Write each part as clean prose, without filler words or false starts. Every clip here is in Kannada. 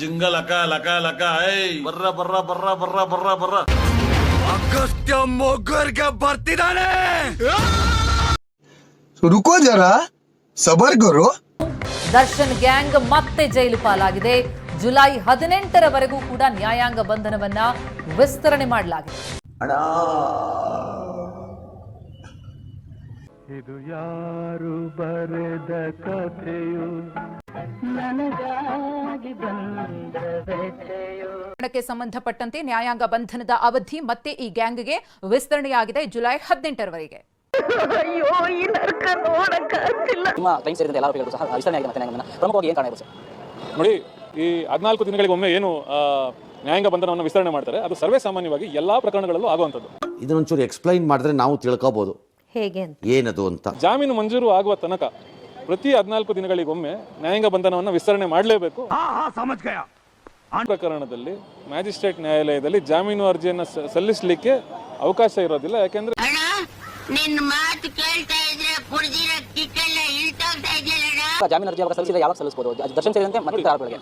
ಜಿಂಗ ಲಕ ಲಕ ಲಕ ಬರ್ರ ಬರ್ರ ಬರ್ರ ಬರ್ರ ಬರ್ರ ಬರ್ರ ಅಗಸ್ತ್ಯ ಮೊಗ್ಗರ್ಗೆ ಬರ್ತಿದ್ದಾನೆ. रुको जरा सबर करो. ದರ್ಶನ್ ಗ್ಯಾಂಗ್ ಮತ್ತೆ ಜೈಲು ಪಾಲಾಗಿದೆ. ಜುಲೈ 18ರವರೆಗೂ ಕೂಡ ನ್ಯಾಯಾಂಗ ಬಂಧನವನ್ನ ವಿಸ್ತರಣೆ ಮಾಡಲಾಗಿದೆ. ಇದು ಯಾರು ಬರೆದ ಕಥೆಯು ನನಗಾಗಿ ಬಂದ ವ್ಯಥೆಯು. ಪ್ರಕರಣಕ್ಕೆ ಸಂಬಂಧಪಟ್ಟಂತೆ ನ್ಯಾಯಾಂಗ ಬಂಧನದ ಅವಧಿ ಮತ್ತೆ ಈ ಗ್ಯಾಂಗ್ಗೆ ವಿಸ್ತರಣೆಯಾಗಿದೆ ಜುಲೈ 18ರವರೆಗೆ. ಅಯ್ಯೋ ಈ ನರಕ ನೋಡಕ್ಕಾಗ್ತಿಲ್ಲ. ನಿಮ್ಮ ಕ್ಲೈಂಟ್ ಸೇರಿದಂತೆ ಎಲ್ಲ ಆರೋಪಿಗಳು ಸಹ ವಿಸ್ತರಣೆ ಆಗಿದೆ. ಮತ್ತೆ ಪ್ರಮುಖವಾಗಿ ಏನು ಕಾರಣ ಇದೆ ಸರ್? ನೋಡಿ, ಈ 14 ದಿನಗಳಿಗೊಮ್ಮೆ ಏನು ನ್ಯಾಯಾಂಗ ಬಂಧನವನ್ನು ವಿಸ್ತರಣೆ ಮಾಡ್ತಾರೆ, ಅದು ಸರ್ವೇ ಸಾಮಾನ್ಯವಾಗಿ ಎಲ್ಲಾ ಪ್ರಕರಣಗಳಲ್ಲೂ ಆಗುವಂಥದ್ದು. ಇದನ್ನೊಂಚೂರು ಎಕ್ಸ್ಪ್ಲೈನ್ ಮಾಡಿದ್ರೆ ನಾವು ತಿಳ್ಕೋಬಹುದು ಹೇಗೆ ಏನದು ಅಂತ. ಜಾಮೀನು ಮಂಜೂರು ಆಗುವ ತನಕ ಪ್ರತಿ 14 ದಿನಗಳಿಗೊಮ್ಮೆ ನ್ಯಾಯಾಂಗ ಬಂಧನವನ್ನು ವಿಸ್ತರಣೆ ಮಾಡಲೇಬೇಕು. ಆ ಪ್ರಕರಣದಲ್ಲಿ ಮ್ಯಾಜಿಸ್ಟ್ರೇಟ್ ನ್ಯಾಯಾಲಯದಲ್ಲಿ ಜಾಮೀನು ಅರ್ಜಿಯನ್ನು ಸಲ್ಲಿಸಲಿಕ್ಕೆ ಅವಕಾಶ ಇರೋದಿಲ್ಲ. ಯಾಕೆಂದ್ರೆ ನಿನ್ನ ಮಾತು ಕೇಳ್ತಾ ಇದ್ರೆ ಕುಡಿದಿರ ಕಿಕ್ಕೆಲ್ಲ ಇಳ್ತೋಗ್ತಾ ಇದೆಯಲ್ಲ. ಜಾಮೀನು ಅರ್ಜಿ ಅವಾಗ ಸಲ್ಲಿಸಿದ್ರೆ ಯಾವಾಗ ಸಲ್ಲಿಸಬಹುದು? ದರ್ಶನ್ ಸೇರಿದಂತೆ ಮತ್ತೆ ಆರೋಪಿಗಳಿಗೆ.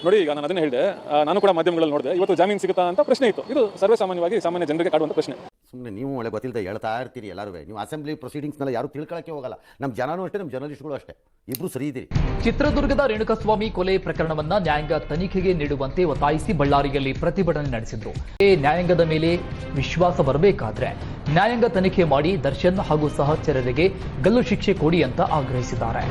ನೋಡಿ, ಈಗ ನಾನು ಅದನ್ನ ಹೇಳಿದೆ, ನಾನು ಕೂಡ ಮಾಧ್ಯಮಗಳಲ್ಲಿ ನೋಡಿದೆ, ಇವತ್ತು ಜಾಮೀನು ಸಿಗುತ್ತಾ ಅಂತ ಪ್ರಶ್ನೆ ಇತ್ತು. ಇದು ಸರ್ವೇ ಸಾಮಾನ್ಯವಾಗಿ ಸಾಮಾನ್ಯ ಜನರಿಗೆ ಕಾಡುವಂತ ಪ್ರಶ್ನೆ. ಸುಮ್ಮನೆ ನೀವು ಒಳ್ಳೆ ಗೊತ್ತಿಲ್ಲದೆ ಹೇಳ್ತಾ ಇರ್ತೀರಿ ಎಲ್ಲರೂ. ನೀವು ಅಸೆಂಬ್ಲಿ ಪ್ರೊಸೀಡಿಂಗ್ಸ್ನೆಲ್ಲ ಯಾರು ತಿಳ್ಕೊಳ್ಳೋಕ್ಕೆ ಹೋಗಲ್ಲ. ನಮ್ಮ ಜನನೂ ಅಷ್ಟೇ, ನಮ್ಮ ಜರ್ನಲಿಸ್ಟ್ಗಳು ಅಷ್ಟೇ, ಇಬ್ರು ಸರಿ ಇದ್ದೀರಿ. ಚಿತ್ರದುರ್ಗದ ರೇಣುಕಸ್ವಾಮಿ ಕೊಲೆ ಪ್ರಕರಣವನ್ನ ನ್ಯಾಯಾಂಗ ತನಿಖೆಗೆ ನೀಡುವಂತೆ ಒತ್ತಾಯಿಸಿ ಬಳ್ಳಾರಿಯಲ್ಲಿ ಪ್ರತಿಭಟನೆ ನಡೆಸಿದ್ರು. ನ್ಯಾಯಾಂಗದ ಮೇಲೆ ವಿಶ್ವಾಸ ಬರಬೇಕಾದ್ರೆ ನ್ಯಾಯಾಂಗ ತನಿಖೆ ಮಾಡಿ ದರ್ಶನ್ ಹಾಗೂ ಸಹಚರರಿಗೆ ಗಲ್ಲು ಶಿಕ್ಷೆ ಕೊಡಿ ಅಂತ ಆಗ್ರಹಿಸಿದ್ದಾರೆ.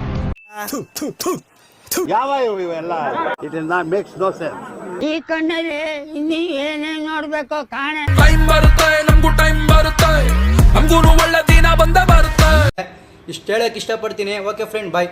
ಈ ಕಣ್ಣಲ್ಲಿ ಇನ್ನೀ ಏನೇನ್ ನೋಡ್ಬೇಕೋ ಕಾಣೆ. ಟೈಮ್ ಬರುತ್ತೆ, ನಮಗೂ ಟೈಮ್ ಬರುತ್ತೆ, ನಮಗೂ ಒಳ್ಳೆ ದಿನ ಬಂದ ಬರುತ್ತೆ. ಇಷ್ಟು ಹೇಳಕ್ ಇಷ್ಟಪಡ್ತೀನಿ. ಓಕೆ ಫ್ರೆಂಡ್, ಬಾಯ್.